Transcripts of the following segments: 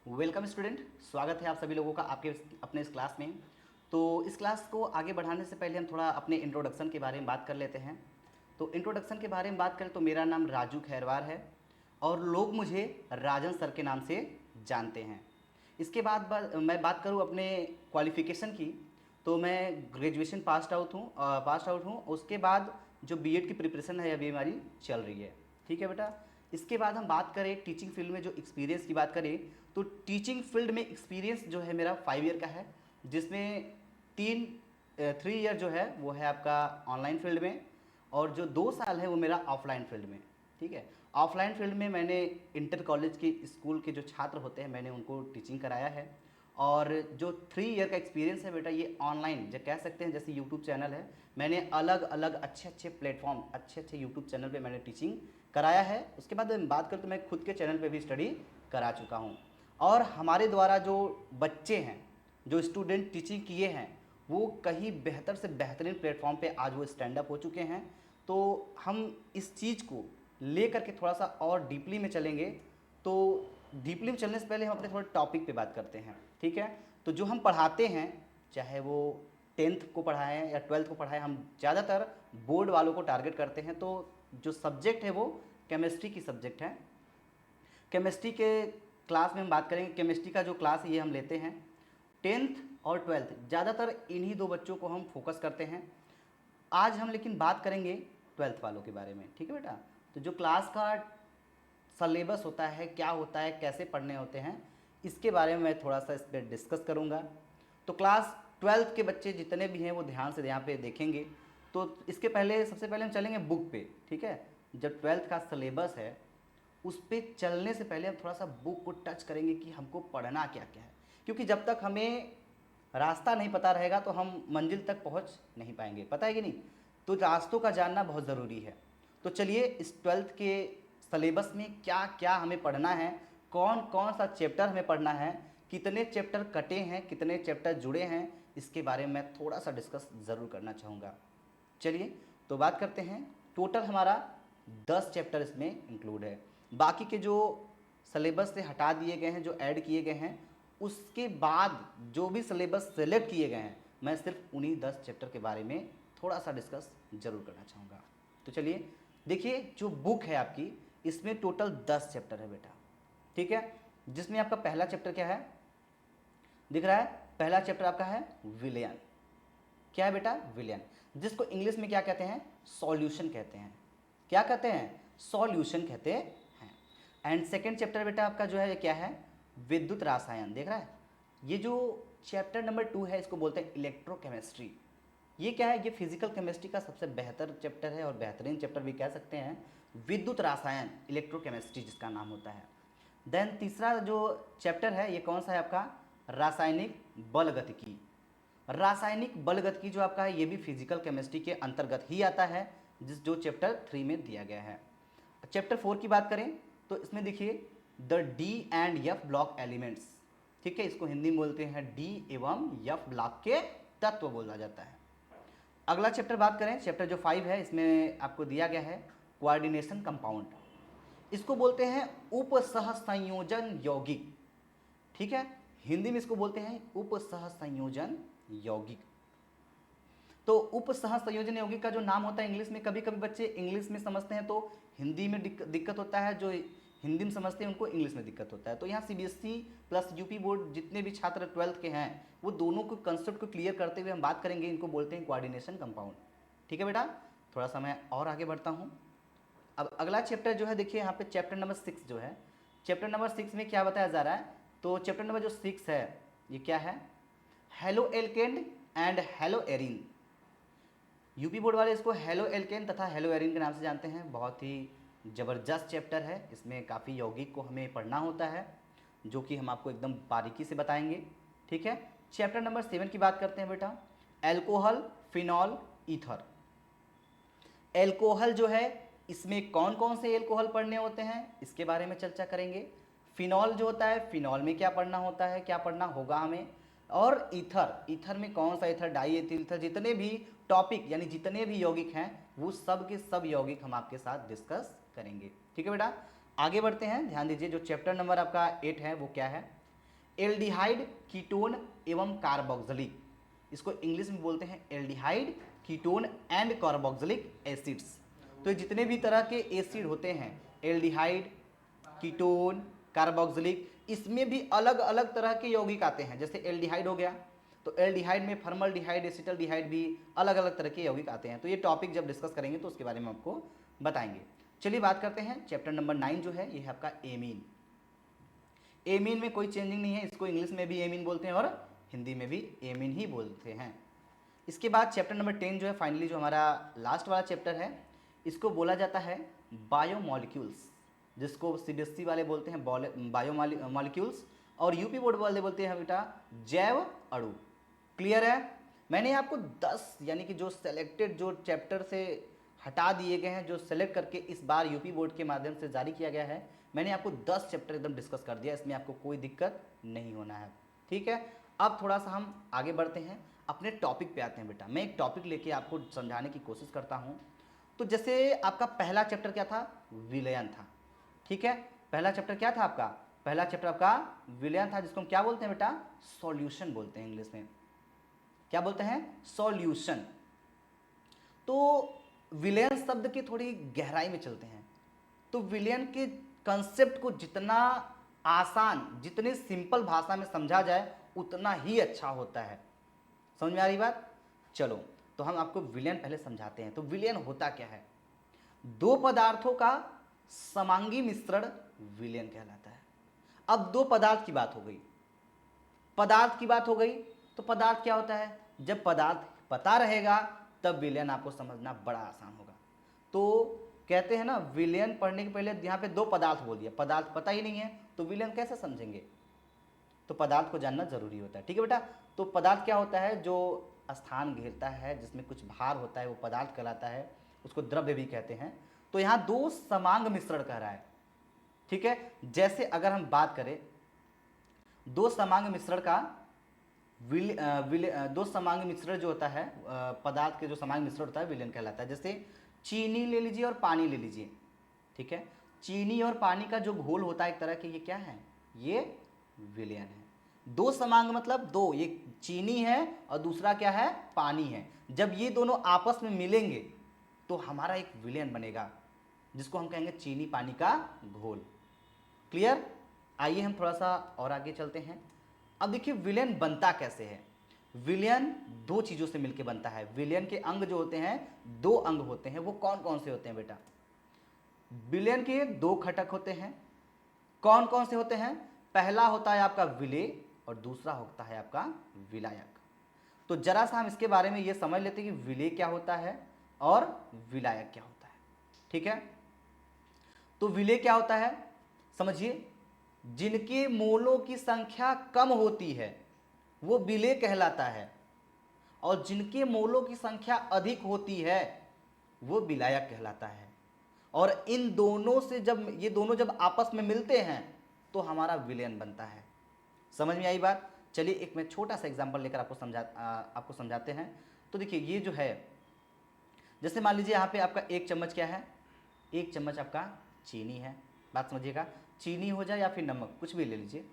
Welcome student, स्वागत है आप सभी लोगों का आपके अपने इस क्लास में। तो इस क्लास को आगे बढ़ाने से पहले हम थोड़ा अपने इंट्रोडक्शन के बारे में बात कर लेते हैं। तो इंट्रोडक्शन के बारे में बात करें तो मेरा नाम राजू खैरवार है और लोग मुझे राजन सर के नाम से जानते हैं। इसके बाद मैं बात करूँ अपने क्वालिफ़िकेशन की, तो मैं ग्रेजुएशन पास आउट हूँ। उसके बाद जो बीएड की प्रिपरेशन है अभी हमारी चल रही है। ठीक है बेटा। इसके बाद हम बात करें टीचिंग फील्ड में जो एक्सपीरियंस की बात करें, तो टीचिंग फील्ड में एक्सपीरियंस जो है मेरा 5 ईयर का है, जिसमें 3 ईयर जो है वो है आपका ऑनलाइन फील्ड में, और जो 2 साल है वो मेरा ऑफलाइन फील्ड में। ठीक है। ऑफलाइन फील्ड में मैंने इंटर कॉलेज के स्कूल के जो छात्र होते हैं मैंने उनको टीचिंग कराया है। और जो 3 ईयर का एक्सपीरियंस है बेटा, ये ऑनलाइन जो कह सकते हैं, जैसे यूट्यूब चैनल है, मैंने अलग अलग अच्छे अच्छे प्लेटफॉर्म, अच्छे अच्छे यूट्यूब चैनल पे मैंने टीचिंग कराया है। उसके बाद मैं बात करूँ तो मैं खुद के चैनल पे भी स्टडी करा चुका हूँ। और हमारे द्वारा जो बच्चे हैं, जो स्टूडेंट टीचिंग किए हैं, वो कहीं बेहतर से बेहतरीन प्लेटफॉर्म पे आज वो स्टैंड अप हो चुके हैं। तो हम इस चीज़ को लेकर के थोड़ा सा और डीपली में चलेंगे। तो डीपली में चलने से पहले हम अपने थोड़े टॉपिक पे बात करते हैं। ठीक है। तो जो हम पढ़ाते हैं, चाहे वो 10th को पढ़ाएं या 12th को पढ़ाएं, हम ज़्यादातर बोर्ड वालों को टारगेट करते हैं। तो जो सब्जेक्ट है वो केमिस्ट्री की सब्जेक्ट है। केमिस्ट्री के क्लास में हम बात करेंगे। केमिस्ट्री का जो क्लास है ये हम लेते हैं 10th और 12th, ज़्यादातर इन्हीं दो बच्चों को हम फोकस करते हैं। आज हम लेकिन बात करेंगे 12th वालों के बारे में। ठीक है बेटा। तो जो क्लास का सलेबस होता है, क्या होता है, कैसे पढ़ने होते हैं, इसके बारे में मैं थोड़ा सा इस पर डिस्कस करूँगा। तो क्लास 12th के बच्चे जितने भी हैं वो ध्यान से यहाँ पे देखेंगे। तो इसके पहले सबसे पहले हम चलेंगे बुक पे। ठीक है। जब 12th का सलेबस है उस पर चलने से पहले हम थोड़ा सा बुक को टच करेंगे कि हमको पढ़ना क्या क्या है, क्योंकि जब तक हमें रास्ता नहीं पता रहेगा तो हम मंजिल तक पहुंच नहीं पाएंगे। पता है कि नहीं? तो रास्तों का जानना बहुत ज़रूरी है। तो चलिए इस 12th के सलेबस में क्या क्या हमें पढ़ना है, कौन कौन सा चैप्टर हमें पढ़ना है, कितने चैप्टर कटे हैं, कितने चैप्टर जुड़े हैं, इसके बारे में मैं थोड़ा सा डिस्कस ज़रूर करना चाहूँगा। चलिए तो बात करते हैं। टोटल हमारा 10 चैप्टर इसमें इंक्लूड है। बाकी के जो सिलेबस से हटा दिए गए हैं, जो ऐड किए गए हैं, उसके बाद जो भी सिलेबस सेलेक्ट किए गए हैं, मैं सिर्फ उन्हीं 10 चैप्टर के बारे में थोड़ा सा डिस्कस जरूर करना चाहूँगा। तो चलिए देखिए, जो बुक है आपकी, इसमें टोटल 10 चैप्टर है बेटा। ठीक है। जिसमें आपका पहला चैप्टर क्या है, दिख रहा है? पहला चैप्टर आपका है विलियन। क्या है बेटा? विलियन, जिसको इंग्लिश में क्या कहते हैं? सॉल्यूशन कहते हैं। क्या कहते हैं? सॉल्यूशन कहते हैं। एंड सेकेंड चैप्टर बेटा आपका जो है ये क्या है? विद्युत रसायन। देख रहा है? ये जो चैप्टर नंबर 2 है इसको बोलते हैं इलेक्ट्रोकेमिस्ट्री। ये क्या है? ये फिजिकल केमिस्ट्री का सबसे बेहतर चैप्टर है और बेहतरीन चैप्टर भी कह सकते हैं। विद्युत रसायन, इलेक्ट्रोकेमिस्ट्री जिसका नाम होता है। देन तीसरा जो चैप्टर है ये कौन सा है आपका? रासायनिक बलगतिकी। रासायनिक बलगतिकी जो आपका है ये भी फिजिकल केमिस्ट्री के अंतर्गत ही आता है, जो चैप्टर 3 में दिया गया है। चैप्टर 4 की बात करें तो इसमें देखिए the D and F block elements. ठीक है। इसको हिंदी में बोलते हैं डी एवं एफ ब्लॉक के तत्व बोला जाता है। अगला चैप्टर बात करें, चैप्टर जो 5 है, इसमें आपको दिया गया है कोऑर्डिनेशन कंपाउंड। इसको बोलते हैं उपसह संयोजन यौगिक। ठीक है। हिंदी में इसको बोलते हैं उपसह संयोजन यौगिक। तो उपसह संयोजन यौगिक का जो नाम होता है इंग्लिश में, कभी कभी बच्चे इंग्लिश में समझते हैं तो हिंदी में दिक्कत होता है, जो हिंदी में समझते हैं उनको इंग्लिश में दिक्कत होता है। तो यहाँ सीबीएसई प्लस यूपी बोर्ड जितने भी छात्र 12th के हैं वो दोनों को कंसेप्ट को क्लियर करते हुए हम बात करेंगे। इनको बोलते हैं कोऑर्डिनेशन कंपाउंड। ठीक है बेटा। थोड़ा सा मैं और आगे बढ़ता हूँ। अब अगला चैप्टर जो है देखिए यहाँ पे चैप्टर नंबर 6 जो है, चैप्टर नंबर 6 में क्या बताया जा रहा है? तो चैप्टर नंबर जो 6 है ये क्या है? Halo alkane and hello Erin. UP board वाले इसको हेलो एल्केन तथा हेलो एरिन के नाम से जानते हैं। बहुत ही ज़बरदस्त चैप्टर है। इसमें काफ़ी यौगिक को हमें पढ़ना होता है, जो कि हम आपको एकदम बारीकी से बताएंगे। ठीक है। चैप्टर नंबर 7 की बात करते हैं बेटा, एल्कोहल, फिनॉल, ईथर। एल्कोहल जो है, इसमें कौन कौन से एल्कोहल पढ़ने होते हैं इसके बारे में चर्चा करेंगे। फिनॉल जो होता है, फिनॉल में क्या पढ़ना होता है, क्या पढ़ना होगा हमें। और ईथर, ईथर में कौन सा ईथर, डाई एथिल ईथर, जितने भी टॉपिक यानी जितने भी यौगिक हैं वो सब के सब यौगिक हम आपके साथ डिस्कस करेंगे। ठीक है बेटा। आगे बढ़ते हैं। ध्यान दीजिए, जो चैप्टर नंबर आपका 8 है वो क्या है? एल्डिहाइड, कीटोन एवं कार्बोक्सिलिक, इसको इंग्लिश में बोलते हैं aldehyde, ketone and carboxylic acids. तो ये जितने भी तरह के एसिड होते हैं, एल्डिहाइड, कीटोन, कार्बोक्सिलिक, इसमें भी अलग अलग तरह के यौगिक आते हैं। जैसे एल्डिहाइड हो गया, तो एल्डिहाइड में फॉर्मल्डिहाइड, एसिटल्डिहाइड भी अलग अलग तरह के यौगिक आते हैं। तो ये टॉपिक जब डिस्कस करेंगे तो उसके बारे में आपको बताएंगे। चलिए बात करते हैं चैप्टर नंबर 9 जो है, ये है आपका एमीन। एमीन में कोई चेंजिंग नहीं है, इसको इंग्लिश में भी एमीन बोलते हैं और हिंदी में भी एमीन ही बोलते हैं। इसके बाद चैप्टर नंबर 10 जो है, फाइनली जो हमारा लास्ट वाला चैप्टर है, इसको बोला जाता है बायोमॉलिक्यूल्स, जिसको सीबीएसई वाले बोलते हैं बायोमॉलिक्यूल्स और यूपी बोर्ड वाले बोलते हैं बेटा जैव अणु। क्लियर है? मैंने आपको 10 यानी कि जो सेलेक्टेड जो चैप्टर से हटा दिए गए हैं, जो सेलेक्ट करके इस बार यूपी बोर्ड के माध्यम से जारी किया गया है, मैंने आपको 10 चैप्टर एकदम डिस्कस कर दिया, इसमें आपको कोई दिक्कत नहीं होना है। ठीक है, अब थोड़ा सा हम आगे बढ़ते हैं, अपने टॉपिक पे आते हैं बेटा। मैं एक टॉपिक लेके आपको समझाने की कोशिश करता हूँ। तो जैसे आपका पहला चैप्टर क्या था? विलयन था। ठीक है, पहला चैप्टर क्या था आपका? पहला चैप्टर आपका विलयन था, जिसको हम क्या बोलते हैं बेटा? सॉल्यूशन बोलते हैं इंग्लिश में। क्या बोलते हैं? सॉल्यूशन। तो विलयन शब्द की थोड़ी गहराई में चलते हैं। तो विलयन के कंसेप्ट को जितना आसान, जितने सिंपल भाषा में समझा जाए उतना ही अच्छा होता है। समझ में आ रही बात? चलो तो हम आपको विलयन पहले समझाते हैं। तो विलयन होता क्या है? दो पदार्थों का समांगी मिश्रण विलयन कहलाता है। अब दो पदार्थ की बात हो गई, पदार्थ की बात हो गई, तो पदार्थ क्या होता है? जब पदार्थ पता रहेगा तब विलयन आपको समझना बड़ा आसान होगा। तो कहते हैं ना, विलयन पढ़ने के पहले यहाँ पे दो पदार्थ बोल दिया, पदार्थ पता ही नहीं है तो विलयन कैसे समझेंगे? तो पदार्थ को जानना जरूरी होता है। ठीक है बेटा, तो पदार्थ क्या होता है? जो स्थान घेरता है, जिसमें कुछ भार होता है, वो पदार्थ कहलाता है, उसको द्रव्य भी कहते हैं। तो यहाँ दो समांग मिश्रण कह रहा है। ठीक है, जैसे अगर हम बात करें दो समांग मिश्रण का, दो समांग मिश्रण जो होता है, पदार्थ के जो समांग मिश्रण होता है विलयन कहलाता है। जैसे चीनी ले लीजिए और पानी ले लीजिए। ठीक है, चीनी और पानी का जो घोल होता है एक तरह के, ये क्या है? ये विलयन है। दो समांग मतलब दो, ये चीनी है और दूसरा क्या है? पानी है। जब ये दोनों आपस में मिलेंगे तो हमारा एक विलयन बनेगा, जिसको हम कहेंगे चीनी पानी का घोल। क्लियर? आइए हम थोड़ा सा और आगे चलते हैं। अब देखिए विलयन बनता कैसे है। विलयन दो चीजों से मिलकर बनता है। विलयन के अंग जो होते हैं, दो अंग होते हैं। वो कौन कौन से होते हैं बेटा? विलयन के दो घटक होते हैं। कौन कौन से होते हैं? पहला होता है आपका विलेय और दूसरा होता है आपका विलायक। तो जरा सा हम इसके बारे में ये समझ लेते हैं कि विलेय क्या होता है और विलायक क्या होता है। ठीक है, तो विलेय क्या होता है समझिए, जिनके मोलों की संख्या कम होती है वो विलेय कहलाता है, और जिनके मोलों की संख्या अधिक होती है वो विलायक कहलाता है। और इन दोनों से जब ये दोनों जब आपस में मिलते हैं तो हमारा विलयन बनता है। समझ में आई बात? चलिए एक मैं छोटा सा एग्जांपल लेकर आपको समझाते हैं। तो देखिए ये जो है, जैसे मान लीजिए यहाँ पे आपका एक चम्मच क्या है? एक चम्मच आपका चीनी है। बात समझिएगा, चीनी हो जाए या फिर नमक, कुछ भी ले लीजिए।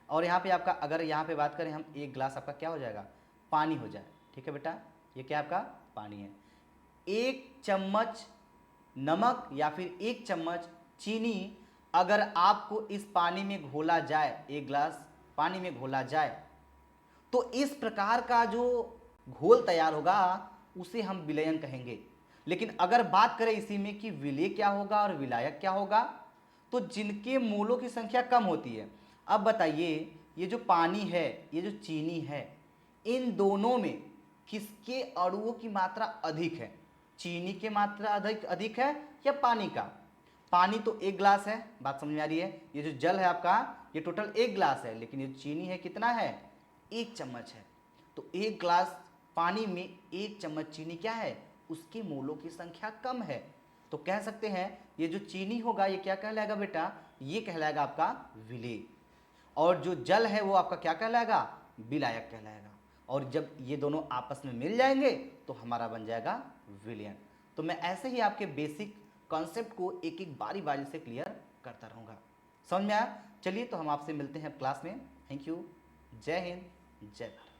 और यहाँ पे आपका, अगर यहाँ पे बात करें हम, एक गिलास आपका क्या हो जाएगा? पानी हो जाए। ठीक है बेटा, ये क्या आपका? पानी है। एक चम्मच नमक या फिर एक चम्मच चीनी अगर आपको इस पानी में घोला जाए, एक गिलास पानी में घोला जाए, तो इस प्रकार का जो घोल तैयार होगा उसे हम विलयन कहेंगे। लेकिन अगर बात करें इसी में कि विलेय क्या होगा और विलायक क्या होगा, तो जिनके मोलों की संख्या कम होती है। अब बताइए, ये जो पानी है, ये जो चीनी है, इन दोनों में किसके अणुओं की मात्रा अधिक है? चीनी की मात्रा अधिक अधिक है या पानी का? पानी तो एक गिलास है, बात समझ में आ रही है। ये जो जल है आपका, ये टोटल एक गिलास है, लेकिन ये चीनी है कितना है? एक चम्मच है। तो एक गिलास पानी में एक चम्मच चीनी क्या है? उसके मोलों की संख्या कम है। तो कह सकते हैं ये जो चीनी होगा ये क्या कहलाएगा बेटा? ये कहलाएगा आपका विलेय। और जो जल है वो आपका क्या कहलाएगा? विलायक कहलाएगा। और जब ये दोनों आपस में मिल जाएंगे तो हमारा बन जाएगा विलयन। तो मैं ऐसे ही आपके बेसिक कॉन्सेप्ट को एक एक बारी बारी से क्लियर करता रहूँगा। समझ में आया? चलिए तो हम आपसे मिलते हैं क्लास में। Thank you. जय हिंद, जय भारत।